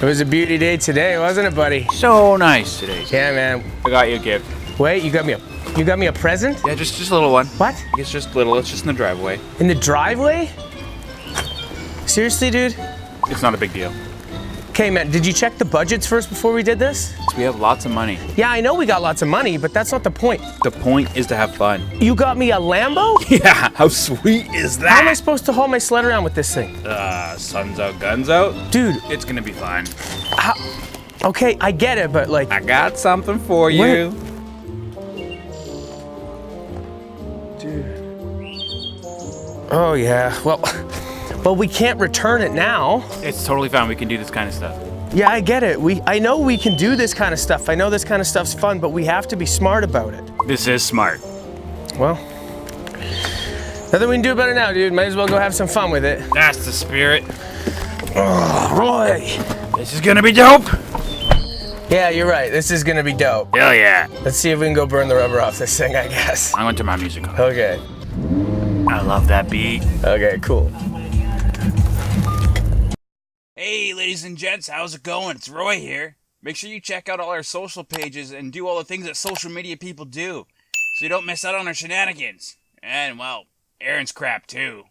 It was a beauty day today, wasn't it, buddy? So nice today. Yeah, man. I got you a gift. Wait, you got me a present? Yeah, just a little one. What? It's just little. It's just in the driveway. In the driveway? Seriously, dude? It's not a big deal. Okay, man, did you check the budgets first before we did this? We have lots of money. Yeah, I know we got lots of money, but that's not the point. The point is to have fun. You got me a Lambo? Yeah, how sweet is that? How am I supposed to haul my sled around with this thing? Sun's out, guns out. Dude. It's gonna be fine. Okay, I get it, but like... I got something for you. Dude. Oh, yeah, well, we can't return it now. It's totally fine. We can do this kind of stuff. Yeah, I get it. I know we can do this kind of stuff. I know this kind of stuff's fun, but we have to be smart about it. This is smart. Well, nothing we can do about it now, dude. Might as well go have some fun with it. That's the spirit. Oh, Roy. This is gonna be dope. Yeah, you're right. This is gonna be dope. Hell yeah. Let's see if we can go burn the rubber off this thing, I guess. I went to my music hall. Okay. I love that beat. Okay, cool. Hey, ladies and gents, how's it going? It's Roy here. Make sure you check out all our social pages and do all the things that social media people do, so you don't miss out on our shenanigans. And, well, Aaron's crap, too.